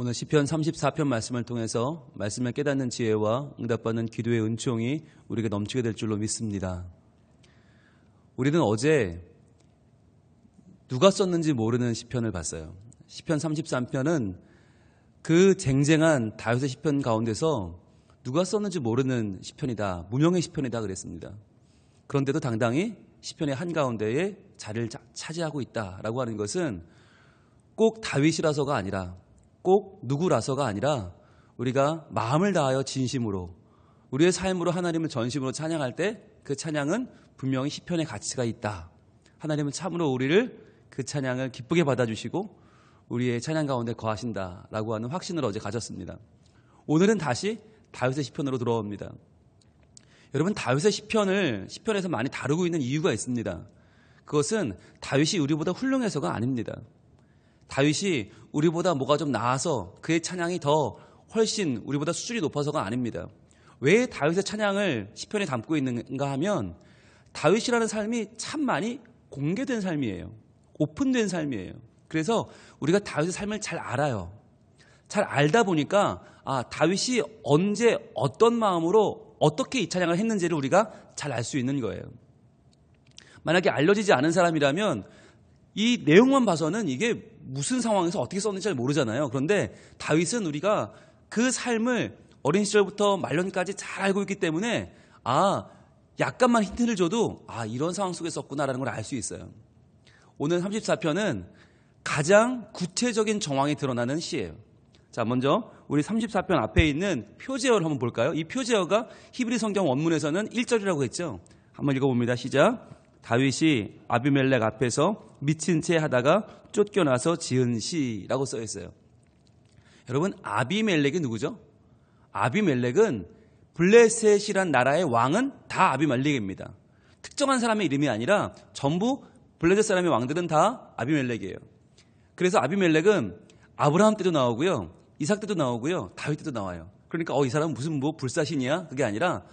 오늘 시편 34편 말씀을 통해서 말씀을 깨닫는 지혜와 응답받는 기도의 은총이 우리에게 넘치게 될 줄로 믿습니다. 우리는 어제 누가 썼는지 모르는 시편을 봤어요. 시편 33편은 그 쟁쟁한 다윗의 시편 가운데서 누가 썼는지 모르는 시편이다, 무명의 시편이다 그랬습니다. 그런데도 당당히 시편의 한가운데에 자리를 차지하고 있다라고 하는 것은 꼭 다윗이라서가 아니라, 꼭 누구라서가 아니라 우리가 마음을 다하여 진심으로 우리의 삶으로 하나님을 전심으로 찬양할 때 그 찬양은 분명히 시편의 가치가 있다. 하나님은 참으로 우리를 그 찬양을 기쁘게 받아주시고 우리의 찬양 가운데 거하신다라고 하는 확신을 어제 가졌습니다. 오늘은 다시 다윗의 시편으로 돌아옵니다. 여러분, 다윗의 시편에서 많이 다루고 있는 이유가 있습니다. 그것은 다윗이 우리보다 훌륭해서가 아닙니다. 다윗이 우리보다 뭐가 좀 나아서 그의 찬양이 더 훨씬 우리보다 수준이 높아서가 아닙니다. 왜 다윗의 찬양을 시편에 담고 있는가 하면 다윗이라는 삶이 참 많이 공개된 삶이에요. 오픈된 삶이에요. 그래서 우리가 다윗의 삶을 잘 알아요. 잘 알다 보니까 다윗이 언제 어떤 마음으로 어떻게 이 찬양을 했는지를 우리가 잘 알 수 있는 거예요. 만약에 알려지지 않은 사람이라면 이 내용만 봐서는 이게 무슨 상황에서 어떻게 썼는지 잘 모르잖아요. 그런데 다윗은 우리가 그 삶을 어린 시절부터 말년까지 잘 알고 있기 때문에 약간만 힌트를 줘도 이런 상황 속에 썼구나라는 걸 알 수 있어요. 오늘 34편은 가장 구체적인 정황이 드러나는 시예요. 자, 먼저 우리 34편 앞에 있는 표제어를 한번 볼까요? 이 표제어가 히브리 성경 원문에서는 1절이라고 했죠. 한번 읽어봅니다. 시작. 다윗이 아비멜렉 앞에서 미친 채 하다가 쫓겨나서 지은 시라고 써 있어요. 여러분, 아비멜렉이 누구죠? 아비멜렉은 블레셋이란 나라의 왕은 다 아비멜렉입니다. 특정한 사람의 이름이 아니라 전부 블레셋 사람의 왕들은 다 아비멜렉이에요. 그래서 아비멜렉은 아브라함 때도 나오고요, 이삭 때도 나오고요, 다윗 때도 나와요. 그러니까 이 사람은 무슨 불사신이야? 그게 아니라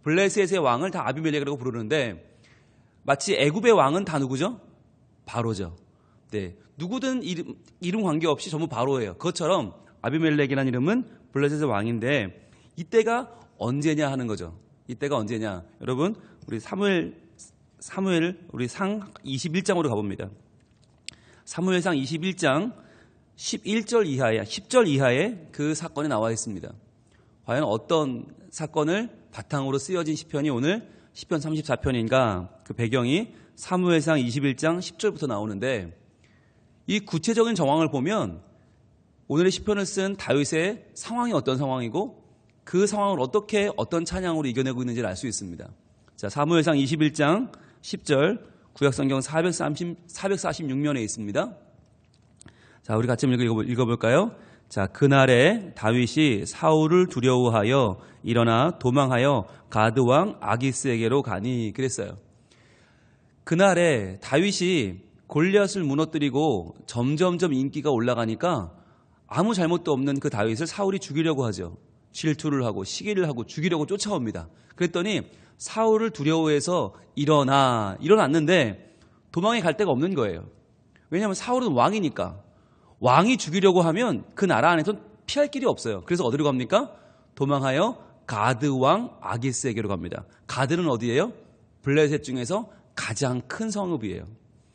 블레셋의 왕을 다 아비멜렉이라고 부르는데 마치 애굽의 왕은 다 누구죠? 바로죠. 네, 누구든 이름 관계없이 전부 바로예요. 그것처럼 아비멜렉이라는 이름은 블레셋의 왕인데 이때가 언제냐 하는 거죠. 이때가 언제냐? 여러분, 우리 사무엘 우리 상 21장으로 가봅니다. 사무엘상 21장 11절 이하에 10절 이하에 그 사건이 나와 있습니다. 과연 어떤 사건을 바탕으로 쓰여진 시편이 오늘 시편 34편인가? 그 배경이 사무엘상 21장 10절부터 나오는데 이 구체적인 정황을 보면 오늘의 시편을 쓴 다윗의 상황이 어떤 상황이고 그 상황을 어떻게 어떤 찬양으로 이겨내고 있는지를 알 수 있습니다. 자, 사무엘상 21장 10절 구약성경 446면에 있습니다. 자, 우리 같이 읽어볼까요? 자, 그날에 다윗이 사울을 두려워하여 일어나 도망하여 가드왕 아기스에게로 가니 그랬어요. 그날에 다윗이 골리앗을 무너뜨리고 점점점 인기가 올라가니까 아무 잘못도 없는 그 다윗을 사울이 죽이려고 하죠. 질투를 하고 시기를 하고 죽이려고 쫓아옵니다. 그랬더니 사울을 두려워해서 일어났는데 도망에 갈 데가 없는 거예요. 왜냐하면 사울은 왕이니까. 왕이 죽이려고 하면 그 나라 안에서 피할 길이 없어요. 그래서 어디로 갑니까? 도망하여 가드왕 아기스에게로 갑니다. 가드는 어디예요? 블레셋 중에서 가장 큰 성읍이에요.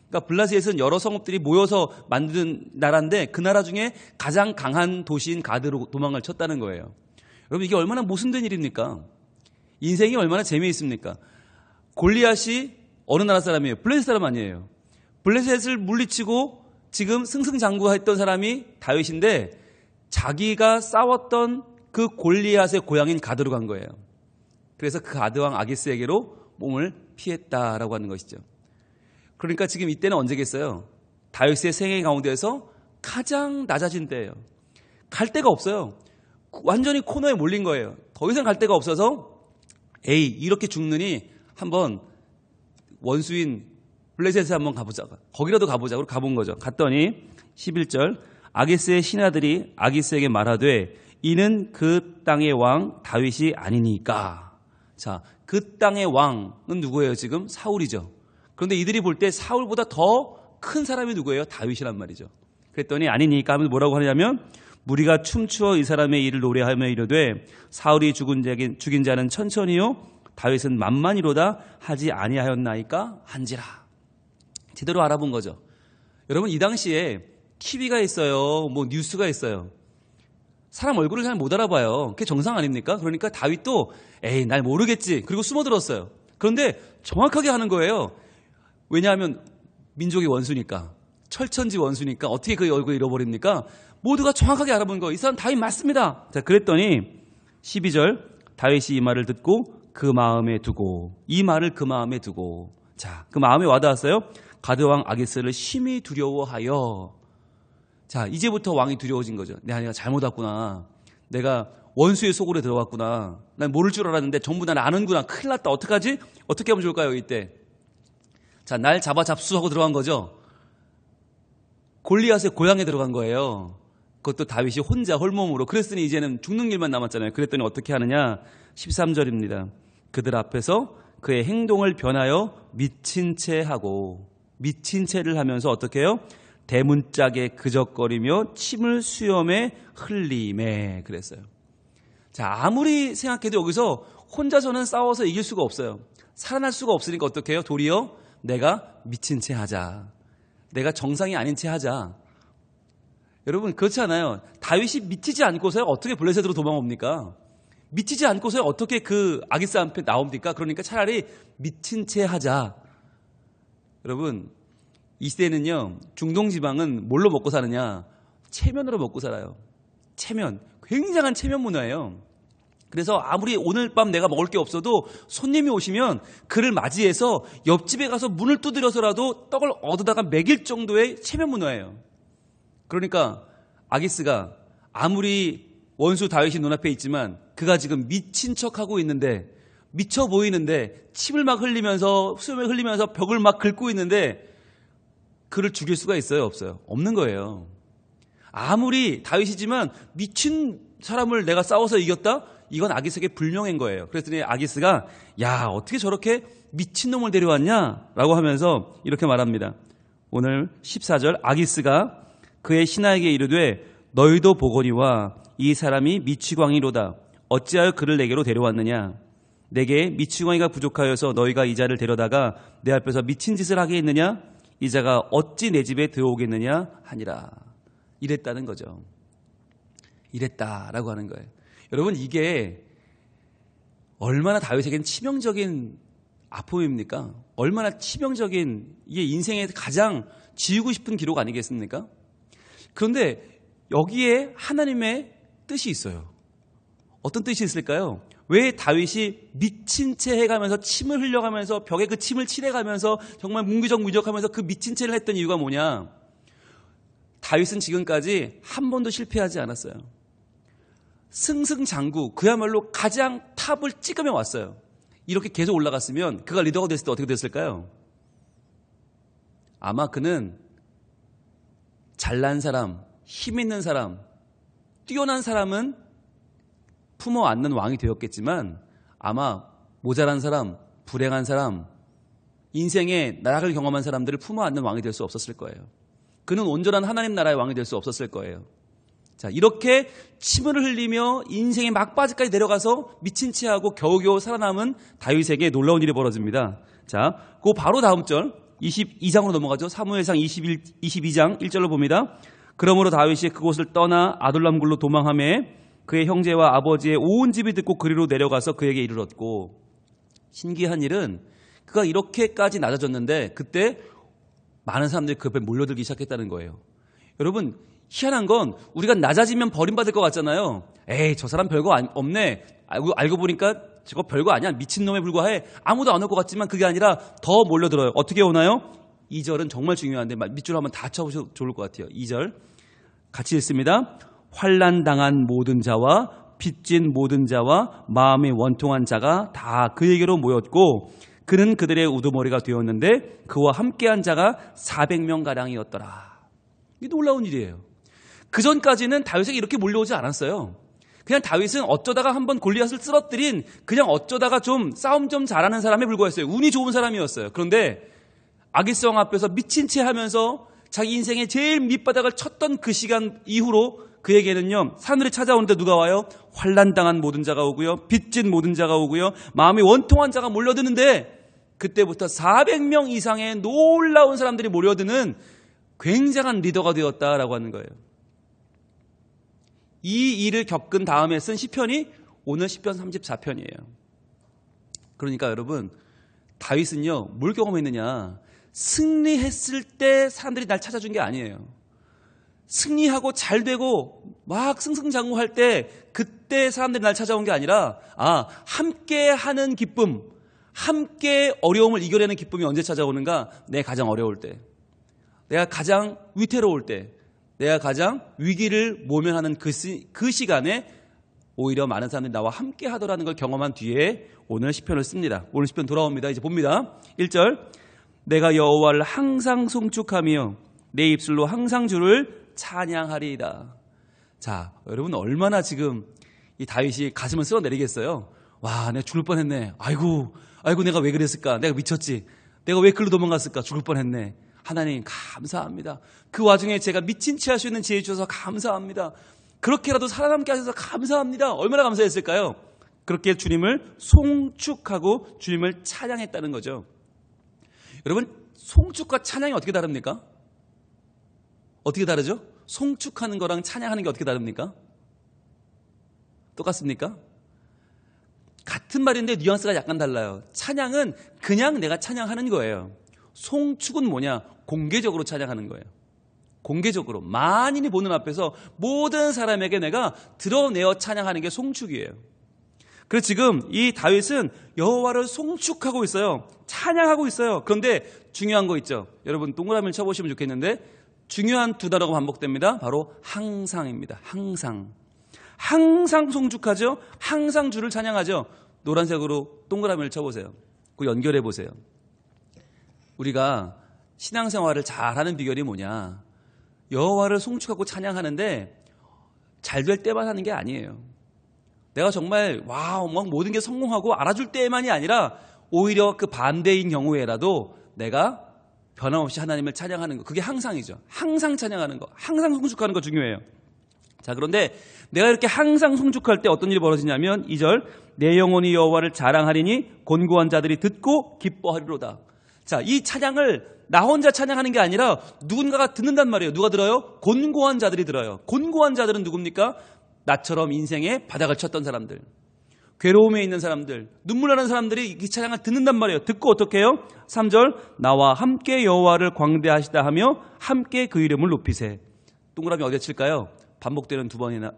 그러니까 블레셋은 여러 성읍들이 모여서 만든 나라인데 그 나라 중에 가장 강한 도시인 가드로 도망을 쳤다는 거예요. 여러분, 이게 얼마나 모순된 일입니까? 인생이 얼마나 재미있습니까? 골리앗이 어느 나라 사람이에요? 블레셋 사람 아니에요. 블레셋을 물리치고 지금 승승장구했던 사람이 다윗인데 자기가 싸웠던 그 골리앗의 고향인 가드로 간 거예요. 그래서 그 가드왕 아기스에게로 몸을 피했다라고 하는 것이죠. 그러니까 지금 이때는 언제겠어요? 다윗의 생애 가운데서 가장 낮아진 때예요. 갈 데가 없어요. 완전히 코너에 몰린 거예요. 더 이상 갈 데가 없어서 이렇게 죽느니 한번 원수인 블레셋에 한번 가보자. 거기라도 가보자. 그리고 가본 거죠. 갔더니 11절 아기스의 신하들이 아기스에게 말하되 이는 그 땅의 왕 다윗이 아니니까. 자, 그 땅의 왕은 누구예요? 지금 사울이죠. 그런데 이들이 볼 때 사울보다 더 큰 사람이 누구예요? 다윗이란 말이죠. 그랬더니 아니니까 하면서 뭐라고 하냐면 무리가 춤추어 이 사람의 일을 노래하며 이르되 사울이 죽인 자는 천천히요 다윗은 만만히로다 하지 아니하였나이까 한지라. 제대로 알아본 거죠. 여러분 이 당시에 TV가 있어요. 뭐 뉴스가 있어요. 사람 얼굴을 잘 못 알아봐요. 그게 정상 아닙니까? 그러니까 다윗도 에이 날 모르겠지. 그리고 숨어들었어요. 그런데 정확하게 하는 거예요. 왜냐하면 민족의 원수니까. 철천지 원수니까 어떻게 그 얼굴을 잃어버립니까? 모두가 정확하게 알아본 거예요. 이 사람 다윗 맞습니다. 자, 그랬더니 12절 다윗이 이 말을 듣고 그 마음에 두고 이 말을 그 마음에 두고 자, 그 마음에 와닿았어요. 가드왕 아기스를 심히 두려워하여 자, 이제부터 왕이 두려워진 거죠. 내가 잘못 왔구나. 내가 원수의 속으로 들어갔구나. 난 모를 줄 알았는데 전부 난 아는구나. 큰일 났다. 어떡하지? 어떻게 하면 좋을까요? 이때. 자, 날 잡아 잡수하고 들어간 거죠. 골리앗의 고향에 들어간 거예요. 그것도 다윗이 혼자 홀몸으로. 그랬으니 이제는 죽는 길만 남았잖아요. 그랬더니 어떻게 하느냐? 13절입니다. 그들 앞에서 그의 행동을 변하여 미친 채 하고 미친 채를 하면서 어떻게 해요? 대문짝에 그적거리며 침을 수염에 흘리매 그랬어요. 자, 아무리 생각해도 여기서 혼자서는 싸워서 이길 수가 없어요. 살아날 수가 없으니까 어떻게 해요? 도리어 내가 미친 채 하자. 내가 정상이 아닌 채 하자. 여러분 그렇지 않아요. 다윗이 미치지 않고서야 어떻게 블레셋으로 도망옵니까? 미치지 않고서야 어떻게 그 아기스 앞에 나옵니까? 그러니까 차라리 미친 채 하자. 여러분 이 시대는요, 중동 지방은 뭘로 먹고 사느냐? 체면으로 먹고 살아요. 체면. 굉장한 체면 문화예요. 그래서 아무리 오늘 밤 내가 먹을 게 없어도 손님이 오시면 그를 맞이해서 옆집에 가서 문을 두드려서라도 떡을 얻어다가 먹일 정도의 체면 문화예요. 그러니까 아기스가 아무리 원수 다윗이 눈앞에 있지만 그가 지금 미친 척하고 있는데 미쳐 보이는데 침을 막 흘리면서 수염을 흘리면서 벽을 막 긁고 있는데 그를 죽일 수가 있어요? 없어요? 없는 거예요. 아무리 다윗이지만 미친 사람을 내가 싸워서 이겼다? 이건 아기스에게 불명인 거예요. 그랬더니 아기스가 야 어떻게 저렇게 미친놈을 데려왔냐? 라고 하면서 이렇게 말합니다. 오늘 14절 아기스가 그의 신하에게 이르되 너희도 보거니와 이 사람이 미치광이로다. 어찌하여 그를 내게로 데려왔느냐? 내게 미치광이가 부족하여서 너희가 이 자를 데려다가 내 앞에서 미친 짓을 하게 했느냐? 이 자가 어찌 내 집에 들어오겠느냐 하니라. 이랬다는 거죠. 이랬다라고 하는 거예요. 여러분 이게 얼마나 다윗에게는 치명적인 아픔입니까? 얼마나 치명적인 이게 인생의 가장 지우고 싶은 기록 아니겠습니까? 그런데 여기에 하나님의 뜻이 있어요. 어떤 뜻이 있을까요? 왜 다윗이 미친 채 해가면서 침을 흘려가면서 벽에 그 침을 칠해가면서 정말 문기적무적하면서 그 미친 채를 했던 이유가 뭐냐? 다윗은 지금까지 한 번도 실패하지 않았어요. 승승장구 그야말로 가장 탑을 찍으며 왔어요. 이렇게 계속 올라갔으면 그가 리더가 됐을 때 어떻게 됐을까요? 아마 그는 잘난 사람, 힘 있는 사람, 뛰어난 사람은 품어 안는 왕이 되었겠지만 아마 모자란 사람, 불행한 사람, 인생의 나락을 경험한 사람들을 품어 안는 왕이 될 수 없었을 거예요. 그는 온전한 하나님 나라의 왕이 될 수 없었을 거예요. 자, 이렇게 침을 흘리며 인생의 막바지까지 내려가서 미친 채 하고 겨우겨우 살아남은 다윗에게 놀라운 일이 벌어집니다. 자, 그 바로 다음 절 22장으로 넘어가죠. 사무엘상 22장 1절로 봅니다. 그러므로 다윗이 그곳을 떠나 아둘람 굴로 도망하매 그의 형제와 아버지의 온 집이 듣고 그리로 내려가서 그에게 이르렀고, 신기한 일은 그가 이렇게까지 낮아졌는데 그때 많은 사람들이 그 옆에 몰려들기 시작했다는 거예요. 여러분 희한한 건 우리가 낮아지면 버림받을 것 같잖아요. 에이 저 사람 별거 없네. 알고 보니까 저거 별거 아니야. 미친놈에 불과해. 아무도 안 올 것 같지만 그게 아니라 더 몰려들어요. 어떻게 오나요? 2절은 정말 중요한데 밑줄 한번 다 쳐보셔도 좋을 것 같아요. 2절 같이 읽습니다. 환난당한 모든 자와 빚진 모든 자와 마음이 원통한 자가 다 그에게로 모였고 그는 그들의 우두머리가 되었는데 그와 함께한 자가 400명가량이었더라. 이게 놀라운 일이에요. 그 전까지는 다윗에게 이렇게 몰려오지 않았어요. 그냥 다윗은 어쩌다가 한번 골리앗을 쓰러뜨린 그냥 어쩌다가 좀 싸움 좀 잘하는 사람에 불과했어요. 운이 좋은 사람이었어요. 그런데 아기스 왕 앞에서 미친 채 하면서 자기 인생의 제일 밑바닥을 쳤던 그 시간 이후로 그에게는요, 사람들이 찾아오는데 누가 와요? 환난당한 모든 자가 오고요, 빚진 모든 자가 오고요, 마음이 원통한 자가 몰려드는데, 그때부터 400명 이상의 놀라운 사람들이 몰려드는 굉장한 리더가 되었다라고 하는 거예요. 이 일을 겪은 다음에 쓴 시편이 오늘 시편 34편이에요. 그러니까 여러분, 다윗은요, 뭘 경험했느냐? 승리했을 때 사람들이 날 찾아준 게 아니에요. 승리하고 잘 되고 막 승승장구할 때 그때 사람들이 날 찾아온 게 아니라, 함께 하는 기쁨, 함께 어려움을 이겨내는 기쁨이 언제 찾아오는가? 내가 가장 어려울 때, 내가 가장 위태로울 때, 내가 가장 위기를 모면하는 그 시간에 오히려 많은 사람들이 나와 함께 하더라는 걸 경험한 뒤에 오늘 시편을 씁니다. 오늘 시편 돌아옵니다. 이제 봅니다. 1절, 내가 여호와를 항상 송축하며 내 입술로 항상 주를 찬양하리이다. 자, 여러분 얼마나 지금 이 다윗이 가슴을 쓸어내리겠어요? 와, 내가 죽을 뻔했네. 아이고 내가 왜 그랬을까? 내가 미쳤지. 내가 왜 글로 도망갔을까? 죽을 뻔했네. 하나님 감사합니다. 그 와중에 제가 미친 채 할 수 있는 지혜 주셔서 감사합니다. 그렇게라도 살아남게 하셔서 감사합니다. 얼마나 감사했을까요? 그렇게 주님을 송축하고 주님을 찬양했다는 거죠. 여러분, 송축과 찬양이 어떻게 다릅니까? 어떻게 다르죠? 송축하는 거랑 찬양하는 게 어떻게 다릅니까? 똑같습니까? 같은 말인데 뉘앙스가 약간 달라요. 찬양은 그냥 내가 찬양하는 거예요. 송축은 뭐냐? 공개적으로 찬양하는 거예요. 공개적으로 만인이 보는 앞에서 모든 사람에게 내가 드러내어 찬양하는 게 송축이에요. 그래서 지금 이 다윗은 여호와를 송축하고 있어요. 찬양하고 있어요. 그런데 중요한 거 있죠. 여러분 동그라미를 쳐보시면 좋겠는데 중요한 두 단어가 반복됩니다. 바로 항상입니다. 항상 송축하죠. 항상 주를 찬양하죠. 노란색으로 동그라미를 쳐보세요. 그 연결해 보세요. 우리가 신앙생활을 잘하는 비결이 뭐냐? 여호와를 송축하고 찬양하는데 잘 될 때만 하는 게 아니에요. 내가 정말 막 모든 게 성공하고 알아줄 때만이 아니라 오히려 그 반대인 경우에라도 내가 변함없이 하나님을 찬양하는 거, 그게 항상이죠. 항상 찬양하는 거, 항상 송축하는 거 중요해요. 자, 그런데 내가 이렇게 항상 송축할 때 어떤 일이 벌어지냐면 2절, 내 영혼이 여호와를 자랑하리니 곤고한 자들이 듣고 기뻐하리로다. 자, 이 찬양을 나 혼자 찬양하는 게 아니라 누군가가 듣는단 말이에요. 누가 들어요? 곤고한 자들이 들어요. 곤고한 자들은 누굽니까? 나처럼 인생에 바닥을 쳤던 사람들, 괴로움에 있는 사람들, 눈물 나는 사람들이 이 찬양을 듣는단 말이에요. 듣고 어떻게 해요? 3절, 나와 함께 여호와를 광대하시다 하며 함께 그 이름을 높이세. 동그라미 어디에 칠까요? 반복되는 두 번이나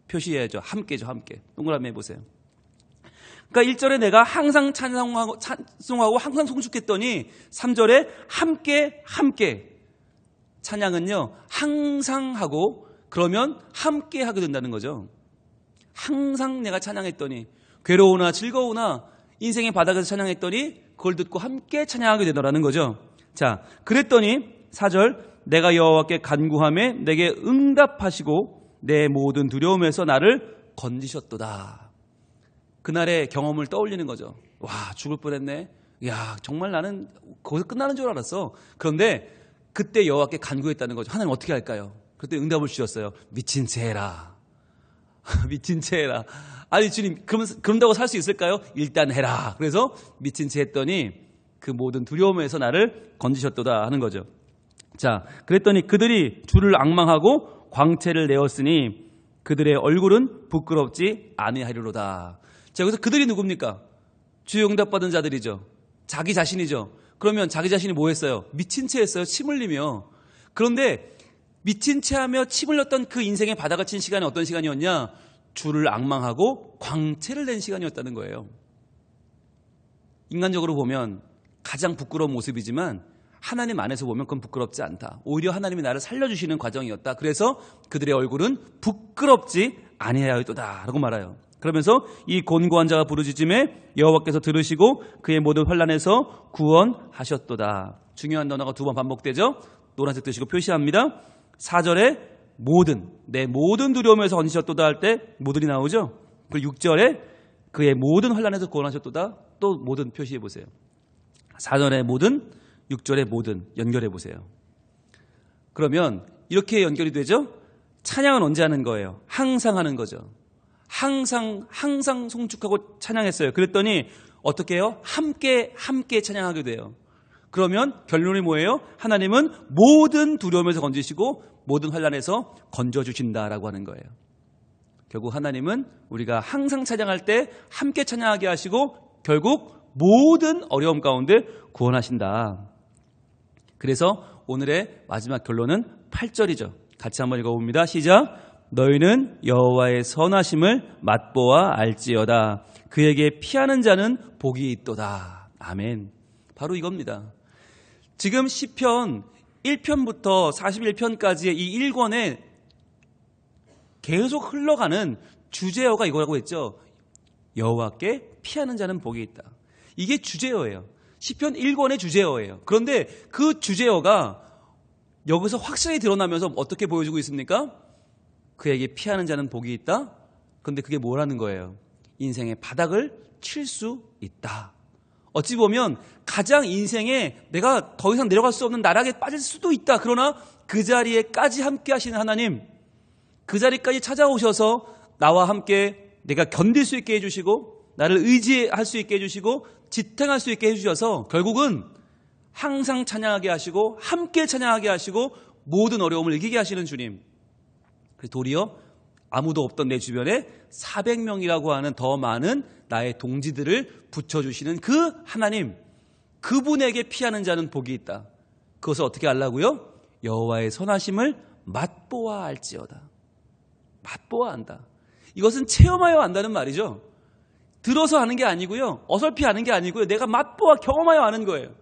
표시해야죠. 함께죠. 함께. 동그라미 해보세요. 그러니까 1절에 내가 항상 찬송하고 항상 송축했더니 3절에 함께 찬양은요 항상 하고 그러면 함께 하게 된다는 거죠. 항상 내가 찬양했더니 괴로우나 즐거우나 인생의 바닥에서 찬양했더니 그걸 듣고 함께 찬양하게 되더라는 거죠. 자, 그랬더니 4절, 내가 여호와께 간구하매 내게 응답하시고 내 모든 두려움에서 나를 건지셨도다. 그날의 경험을 떠올리는 거죠. 와, 죽을 뻔했네. 야, 정말 나는 거기서 끝나는 줄 알았어. 그런데 그때 여호와께 간구했다는 거죠. 하나님 어떻게 할까요? 그때 응답을 주셨어요. 미친 채 해라. 미친 채 해라. 아니 주님, 그런다고 살 수 있을까요? 일단 해라. 그래서 미친 채 했더니 그 모든 두려움에서 나를 건지셨도다 하는 거죠. 자, 그랬더니 그들이 주를 앙망하고 광채를 내었으니 그들의 얼굴은 부끄럽지 아니하리로다. 자, 여기서 그들이 누굽니까? 주의 응답받은 자들이죠. 자기 자신이죠. 그러면 자기 자신이 뭐 했어요? 미친 채 했어요. 침 흘리며. 그런데 미친 채 하며 침 흘렸던 그 인생의 바닥을 친 시간이 어떤 시간이었냐? 주를 앙망하고 광채를 낸 시간이었다는 거예요. 인간적으로 보면 가장 부끄러운 모습이지만 하나님 안에서 보면 그건 부끄럽지 않다. 오히려 하나님이 나를 살려주시는 과정이었다. 그래서 그들의 얼굴은 부끄럽지 아니하였도다 라고 말해요. 그러면서 이 곤고한 자가 부르짖음에 여호와께서 들으시고 그의 모든 환난에서 구원하셨도다. 중요한 단어가 두 번 반복되죠. 노란색 뜨시고 표시합니다. 4절에 내 모든 두려움에서 건지셨도다 할 때 모든이 나오죠. 그리고 6절에 그의 모든 환난에서 구원하셨도다. 또 모든 표시해 보세요. 4절에 모든, 6절에 모든 연결해 보세요. 그러면 이렇게 연결이 되죠? 찬양은 언제 하는 거예요? 항상 하는 거죠. 항상 송축하고 찬양했어요. 그랬더니 어떻게 해요? 함께 찬양하게 돼요. 그러면 결론이 뭐예요? 하나님은 모든 두려움에서 건지시고 모든 환난에서 건져주신다라고 하는 거예요. 결국 하나님은 우리가 항상 찬양할 때 함께 찬양하게 하시고 결국 모든 어려움 가운데 구원하신다. 그래서 오늘의 마지막 결론은 8절이죠. 같이 한번 읽어봅니다. 시작. 너희는 여호와의 선하심을 맛보아 알지어다. 그에게 피하는 자는 복이 있도다. 아멘. 바로 이겁니다. 지금 시편 1편부터 41편까지의 이 1권에 계속 흘러가는 주제어가 이거라고 했죠. 여호와께 피하는 자는 복이 있다. 이게 주제어예요. 시편 1권의 주제어예요. 그런데 그 주제어가 여기서 확실히 드러나면서 어떻게 보여주고 있습니까? 그에게 피하는 자는 복이 있다. 그런데 그게 뭐라는 거예요? 인생의 바닥을 칠 수 있다. 어찌 보면 가장 인생에 내가 더 이상 내려갈 수 없는 나락에 빠질 수도 있다. 그러나 그 자리에까지 함께 하시는 하나님, 그 자리까지 찾아오셔서 나와 함께 내가 견딜 수 있게 해주시고 나를 의지할 수 있게 해주시고 지탱할 수 있게 해주셔서 결국은 항상 찬양하게 하시고 함께 찬양하게 하시고 모든 어려움을 이기게 하시는 주님. 그래서 도리어 아무도 없던 내 주변에 400명이라고 하는 더 많은 나의 동지들을 붙여주시는 그 하나님, 그분에게 피하는 자는 복이 있다. 그것을 어떻게 알라고요? 여호와의 선하심을 맛보아 알지어다. 맛보아 안다. 이것은 체험하여 안다는 말이죠. 들어서 아는 게 아니고요. 어설피 아는 게 아니고요. 내가 맛보아 경험하여 아는 거예요.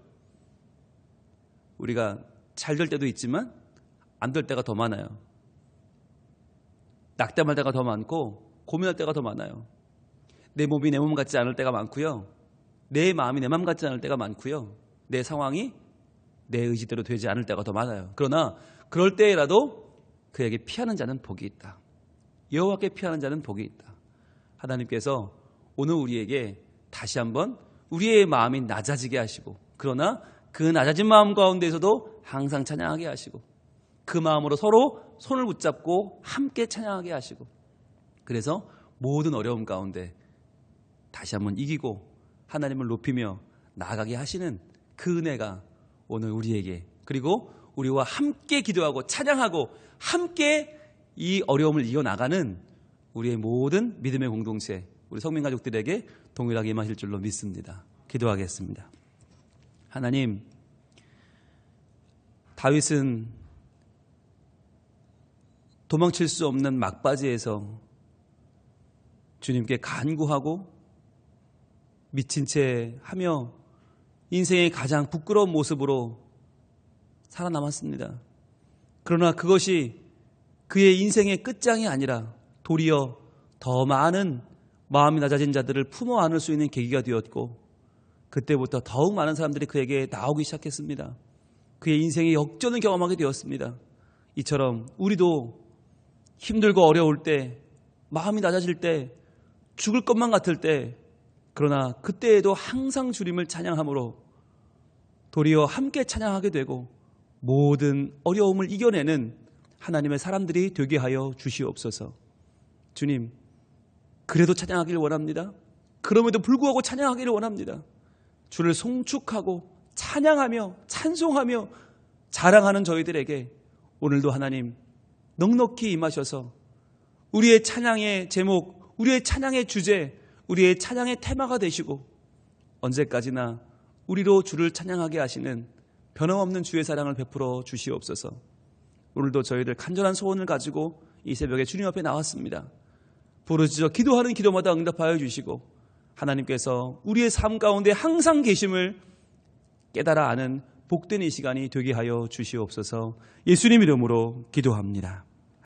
우리가 잘 될 때도 있지만 안 될 때가 더 많아요. 낙담할 때가 더 많고 고민할 때가 더 많아요. 내 몸이 내 몸 같지 않을 때가 많고요. 내 마음이 내 마음 같지 않을 때가 많고요. 내 상황이 내 의지대로 되지 않을 때가 더 많아요. 그러나 그럴 때라도 그에게 피하는 자는 복이 있다. 여호와께 피하는 자는 복이 있다. 하나님께서 오늘 우리에게 다시 한번 우리의 마음이 낮아지게 하시고 그러나 그 낮아진 마음 가운데서도 항상 찬양하게 하시고 그 마음으로 서로 손을 붙잡고 함께 찬양하게 하시고 그래서 모든 어려움 가운데 다시 한번 이기고 하나님을 높이며 나아가게 하시는 그 은혜가 오늘 우리에게 그리고 우리와 함께 기도하고 찬양하고 함께 이 어려움을 이겨나가는 우리의 모든 믿음의 공동체 우리 성민 가족들에게 동일하게 임하실 줄로 믿습니다. 기도하겠습니다. 하나님, 다윗은 도망칠 수 없는 막바지에서 주님께 간구하고 미친 채 하며 인생의 가장 부끄러운 모습으로 살아남았습니다. 그러나 그것이 그의 인생의 끝장이 아니라 도리어 더 많은 마음이 낮아진 자들을 품어 안을 수 있는 계기가 되었고 그때부터 더욱 많은 사람들이 그에게 나오기 시작했습니다. 그의 인생의 역전을 경험하게 되었습니다. 이처럼 우리도 힘들고 어려울 때 마음이 낮아질 때 죽을 것만 같을 때 그러나 그때에도 항상 주님을 찬양함으로 도리어 함께 찬양하게 되고 모든 어려움을 이겨내는 하나님의 사람들이 되게 하여 주시옵소서. 주님, 그래도 찬양하기를 원합니다. 그럼에도 불구하고 찬양하기를 원합니다. 주를 송축하고 찬양하며 찬송하며 자랑하는 저희들에게 오늘도 하나님 넉넉히 임하셔서 우리의 찬양의 제목, 우리의 찬양의 주제, 우리의 찬양의 테마가 되시고 언제까지나 우리로 주를 찬양하게 하시는 변함없는 주의 사랑을 베풀어 주시옵소서. 오늘도 저희들 간절한 소원을 가지고 이 새벽에 주님 앞에 나왔습니다. 부르짖어 기도하는 기도마다 응답하여 주시고 하나님께서 우리의 삶 가운데 항상 계심을 깨달아 아는 복된 이 시간이 되게 하여 주시옵소서. 예수님 이름으로 기도합니다.